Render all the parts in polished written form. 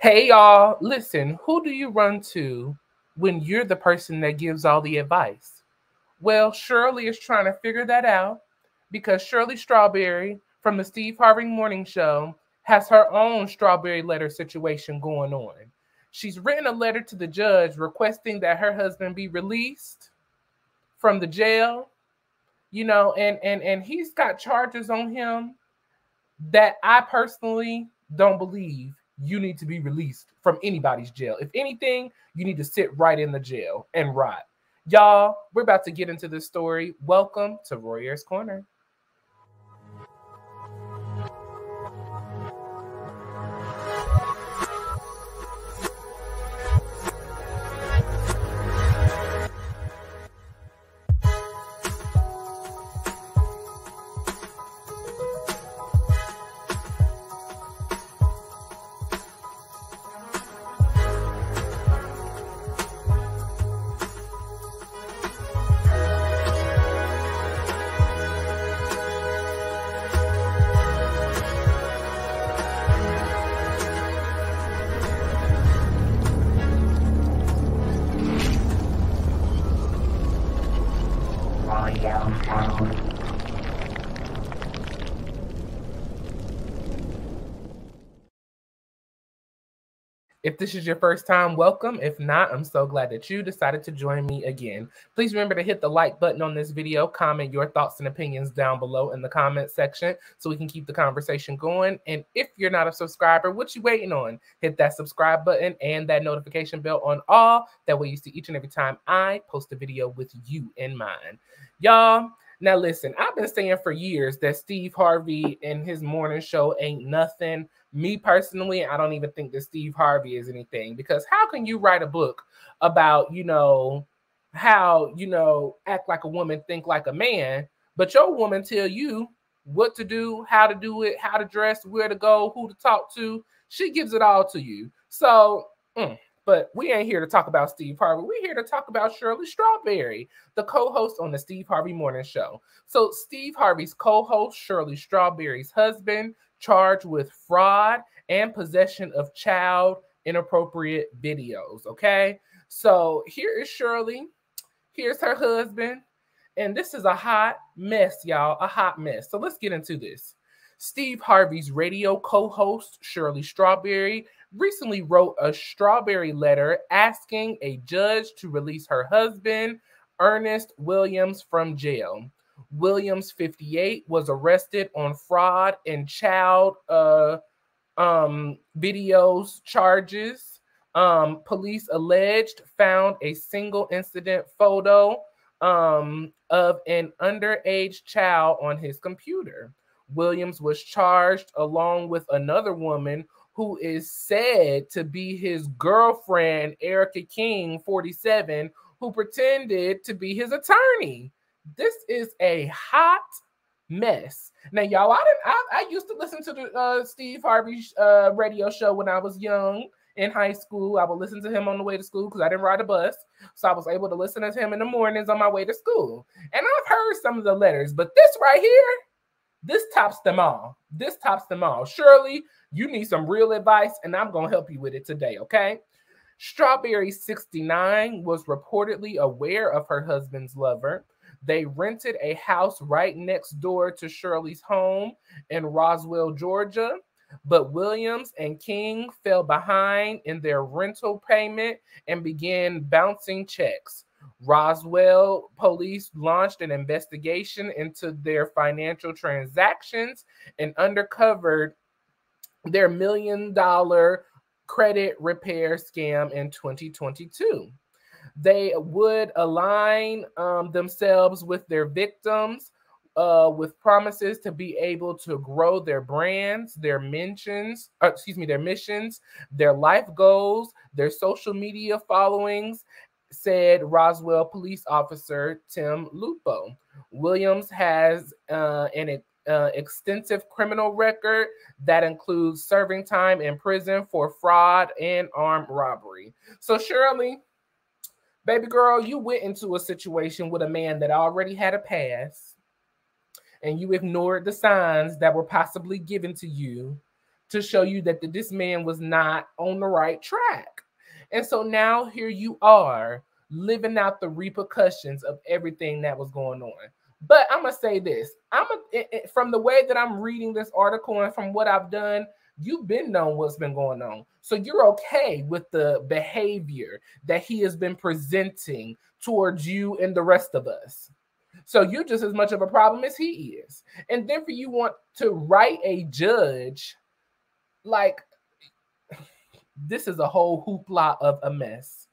Hey y'all, listen, who do you run to when you're the person that gives all the advice? Well, Shirley is trying to figure that out because Shirley Strawberry from the Steve Harvey Morning Show has her own strawberry letter situation going on. She's written a letter to the judge requesting that her husband be released from the jail, and he's got charges on him that I personally don't believe you need to be released from anybody's jail. If anything, you need to sit right in the jail and rot. Y'all, we're about to get into this story. Welcome to Royer's Corner. If this is your first time, welcome. If not, I'm so glad that you decided to join me again. Please remember to hit the like button on this video, comment your thoughts and opinions down below in the comment section so we can keep the conversation going. And if you're not a subscriber, what you waiting on? Hit that subscribe button and that notification bell on all. That way you see each and every time I post a video with you in mind. Y'all, now listen, I've been saying for years that Steve Harvey and his morning show ain't nothing. Me personally, I don't even think that Steve Harvey is anything, because how can you write a book about, how, act like a woman, think like a man, but your woman tell you what to do, how to dress, where to go, who to talk to. She gives it all to you. So, but we ain't here to talk about Steve Harvey. We're here to talk about Shirley Strawberry, the co-host on the Steve Harvey Morning Show. So Steve Harvey's co-host, Shirley Strawberry's husband, charged with fraud and possession of child inappropriate videos. Okay, so here is Shirley, here's her husband, and this is a hot mess, y'all, a hot mess. So let's get into this. Steve Harvey's radio co-host, Shirley Strawberry, recently wrote a strawberry letter asking a judge to release her husband, Ernest Williams, from jail. Williams, 58, was arrested on fraud and child videos charges. Police alleged found a single incident photo of an underage child on his computer. Williams was charged along with another woman who is said to be his girlfriend, Erica King, 47, who pretended to be his attorney. This is a hot mess. Now, y'all, I used to listen to the Steve Harvey radio show when I was young in high school. I would listen to him on the way to school because I didn't ride a bus. So I was able to listen to him in the mornings on my way to school. And I've heard some of the letters, but this right here, this tops them all. This tops them all. Shirley, you need some real advice, and I'm going to help you with it today, okay? Strawberry, 69, was reportedly aware of her husband's lover. They rented a house right next door to Shirley's home in Roswell, Georgia, but Williams and King fell behind in their rental payment and began bouncing checks. Roswell police launched an investigation into their financial transactions and uncovered their $1 million credit repair scam in 2022. They would align themselves with their victims with promises to be able to grow their brands, their missions, their life goals, their social media followings, said Roswell police officer Tim Lupo. Williams has an extensive criminal record that includes serving time in prison for fraud and armed robbery. So Shirley, baby girl, you went into a situation with a man that already had a past, and you ignored the signs that were possibly given to you to show you that this man was not on the right track. And so now here you are living out the repercussions of everything that was going on. But I'm gonna say this: from the way that I'm reading this article and from what I've done, you've been knowing what's been going on, so you're okay with the behavior that he has been presenting towards you and the rest of us. So you're just as much of a problem as he is. And then for you want to write a judge, like, this is a whole hoopla of a mess.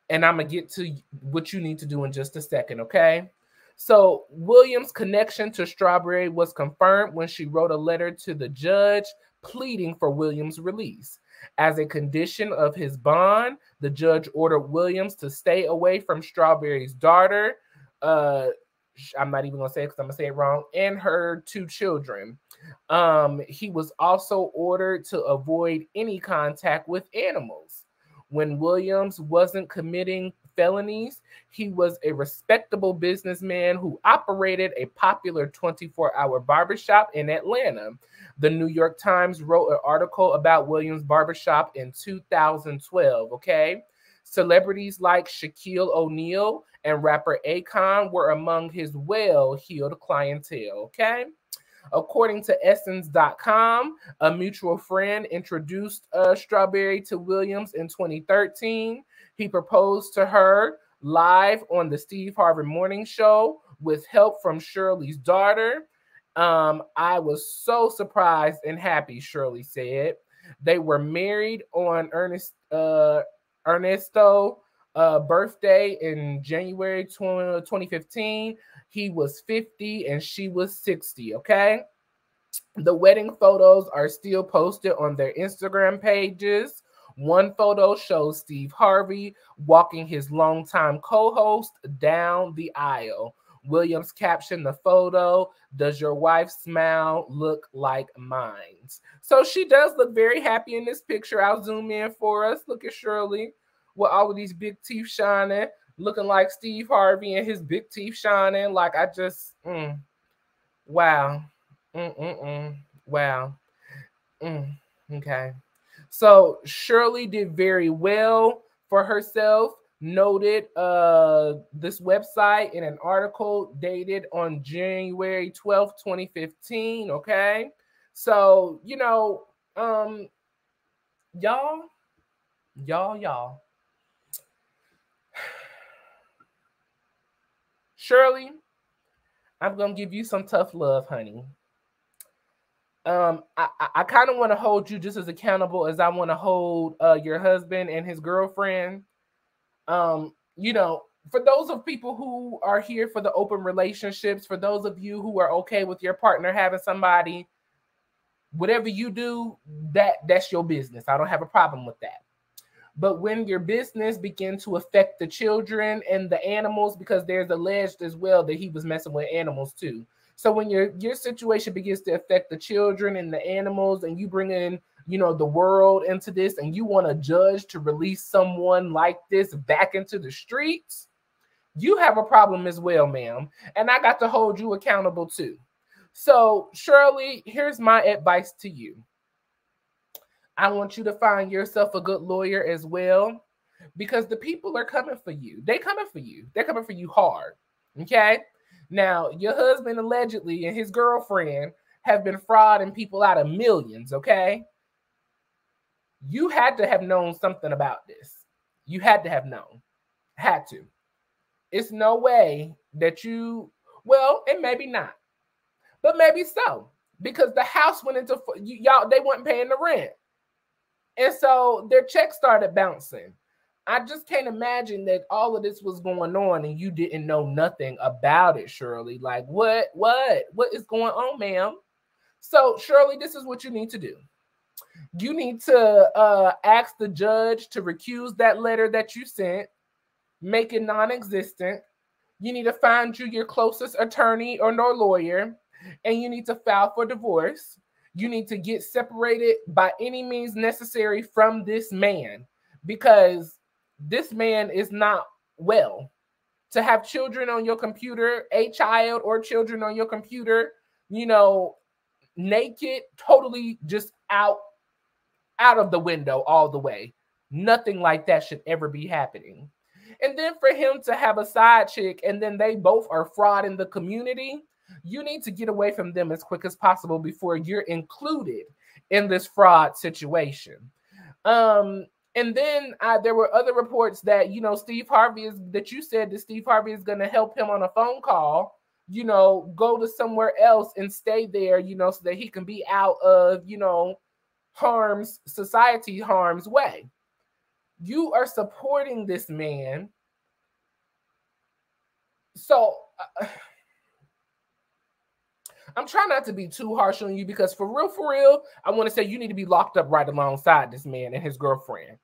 And I'm going to get to what you need to do in just a second, okay? So Williams' connection to Strawberry was confirmed when she wrote a letter to the judge pleading for Williams' release. As a condition of his bond, the judge ordered Williams to stay away from Strawberry's daughter. I'm not even going to say it because I'm going to say it wrong, and her 2 children. He was also ordered to avoid any contact with animals. When Williams wasn't committing felonies, he was a respectable businessman who operated a popular 24-hour barbershop in Atlanta. The New York Times wrote an article about Williams' barbershop in 2012, okay? Celebrities like Shaquille O'Neal and rapper Akon were among his well-heeled clientele, okay? According to Essence.com, a mutual friend introduced Strawberry to Williams in 2013. He proposed to her live on the Steve Harvey Morning Show with help from Shirley's daughter. I was so surprised and happy, Shirley said. They were married on Ernesto's birthday in January 2015. He was 50 and she was 60, okay? The wedding photos are still posted on their Instagram pages. One photo shows Steve Harvey walking his longtime co-host down the aisle. Williams captioned the photo, "Does your wife's smile look like mine?" So she does look very happy in this picture. I'll zoom in for us. Look at Shirley with all of these big teeth shining, looking like Steve Harvey and his big teeth shining. Like, I just, wow. Wow. Okay. So Shirley did very well for herself, noted this website in an article dated on January 12th, 2015. Okay. So, you know, y'all. Shirley, I'm going to give you some tough love, honey. I kind of want to hold you just as accountable as I want to hold your husband and his girlfriend. You know, for those of people who are here for the open relationships, for those of you who are okay with your partner having somebody, whatever you do, that's your business. I don't have a problem with that. But when your business began to affect the children and the animals, because there's alleged as well that he was messing with animals too. So when your situation begins to affect the children and the animals, and you bring in, you know, the world into this, and you want a judge to release someone like this back into the streets, you have a problem as well, ma'am. And I got to hold you accountable too. So Shirley, here's my advice to you. I want you to find yourself a good lawyer as well, because the people are coming for you. They're coming for you. They're coming for you hard. Okay? Now, your husband allegedly and his girlfriend have been frauding people out of millions, okay? You had to have known something about this. You had to have known. Had to. It's no way that you, well, and maybe not, but maybe so, because the house went into, y'all, they weren't paying the rent. And so their check started bouncing. I just can't imagine that all of this was going on and you didn't know nothing about it, Shirley. Like, what is going on, ma'am? So, Shirley, this is what you need to do. You need to ask the judge to recuse that letter that you sent, make it non-existent. You need to find you your closest attorney or no lawyer, and you need to file for divorce. You need to get separated by any means necessary from this man, because this man is not well. To have children on your computer, a child or children on your computer, you know, naked, totally just out of the window all the way. Nothing like that should ever be happening. And then for him to have a side chick and then they both are fraud in the community, you need to get away from them as quick as possible before you're included in this fraud situation. And then there were other reports that, Steve Harvey you said that Steve Harvey is going to help him on a phone call, go to somewhere else and stay there, so that he can be out of, harm's way. You are supporting this man. So I'm trying not to be too harsh on you, because for real, I want to say you need to be locked up right alongside this man and his girlfriend,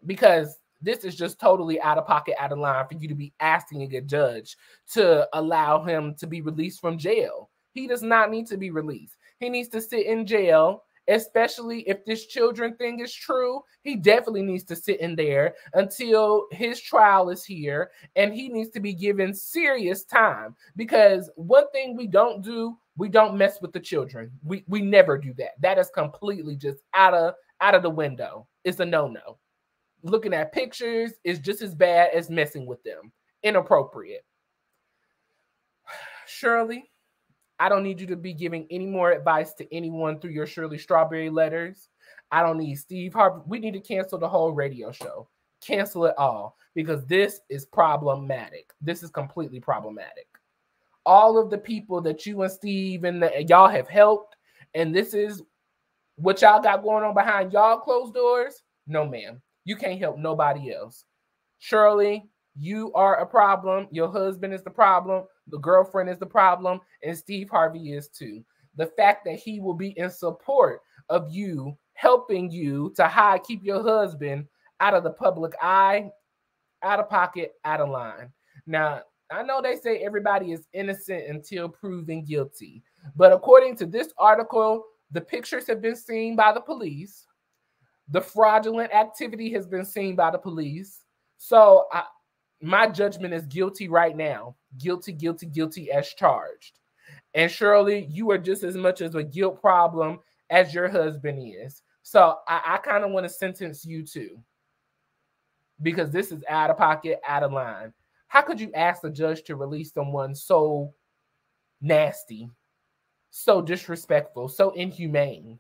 because this is just totally out of pocket, out of line for you to be asking a judge to allow him to be released from jail. He does not need to be released. He needs to sit in jail, especially if this children thing is true. He definitely needs to sit in there until his trial is here, and he needs to be given serious time, because one thing we don't do, we don't mess with the children. We never do that. That is completely just out of the window. It's a no-no. Looking at pictures is just as bad as messing with them. Inappropriate. Shirley, I don't need you to be giving any more advice to anyone through your Shirley Strawberry letters. I don't need Steve Harvey. We need to cancel the whole radio show. Cancel it all, because this is problematic. This is completely problematic. All of the people that you and Steve and y'all have helped, and this is what y'all got going on behind y'all closed doors. No, ma'am. You can't help nobody else. Shirley, you are a problem. Your husband is the problem. The girlfriend is the problem. And Steve Harvey is too. The fact that he will be in support of you, helping you to keep your husband out of the public eye, out of pocket, out of line. Now, I know they say everybody is innocent until proven guilty. But according to this article, the pictures have been seen by the police. The fraudulent activity has been seen by the police. So my judgment is guilty right now. Guilty, guilty, guilty as charged. And Shirley, you are just as much as a guilt problem as your husband is. So I kind of want to sentence you too, because this is out of pocket, out of line. How could you ask the judge to release someone so nasty, so disrespectful, so inhumane?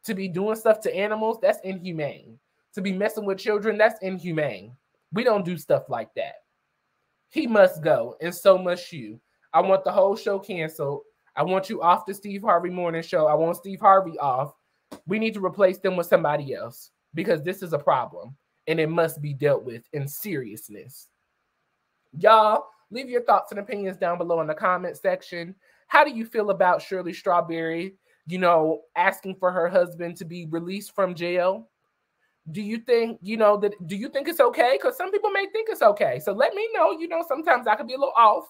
To be doing stuff to animals, that's inhumane. To be messing with children, that's inhumane. We don't do stuff like that. He must go, and so must you. I want the whole show canceled. I want you off the Steve Harvey Morning Show. I want Steve Harvey off. We need to replace them with somebody else, because this is a problem, and it must be dealt with in seriousness. Y'all, leave your thoughts and opinions down below in the comment section. How do you feel about Shirley Strawberry, asking for her husband to be released from jail? Do you think, do you think it's okay? Because some people may think it's okay. So let me know, sometimes I could be a little off.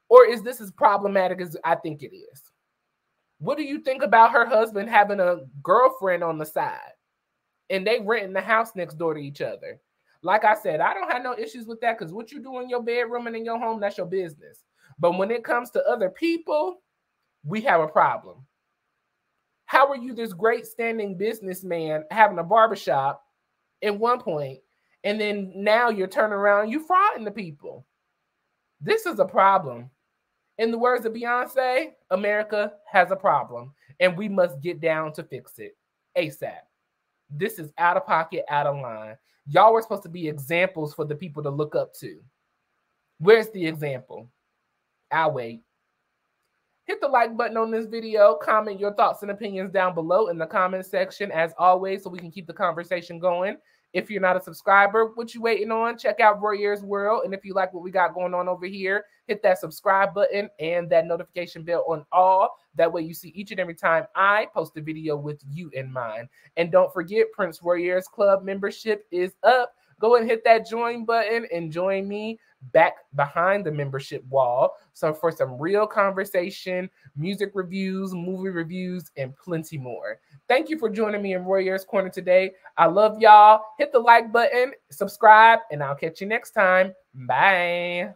Or is this as problematic as I think it is? What do you think about her husband having a girlfriend on the side and they renting the house next door to each other? Like I said, I don't have no issues with that, because what you do in your bedroom and in your home, that's your business. But when it comes to other people, we have a problem. How are you this great standing businessman having a barbershop at one point, and then now you're turning around, you frauding the people? This is a problem. In the words of Beyonce, America has a problem, and we must get down to fix it ASAP. This is out of pocket, out of line. Y'all were supposed to be examples for the people to look up to. Where's the example? I'll wait. Hit the like button on this video. Comment your thoughts and opinions down below in the comment section, as always, so we can keep the conversation going. If you're not a subscriber, what you waiting on? Check out Royer's World. And if you like what we got going on over here, hit that subscribe button and that notification bell on all. That way you see each and every time I post a video with you in mind. And don't forget, Prince Warriors Club membership is up. Go and hit that join button and join me back behind the membership wall. So for some real conversation, music reviews, movie reviews, and plenty more. Thank you for joining me in Royer's Corner today. I love y'all. Hit the like button, subscribe, and I'll catch you next time. Bye.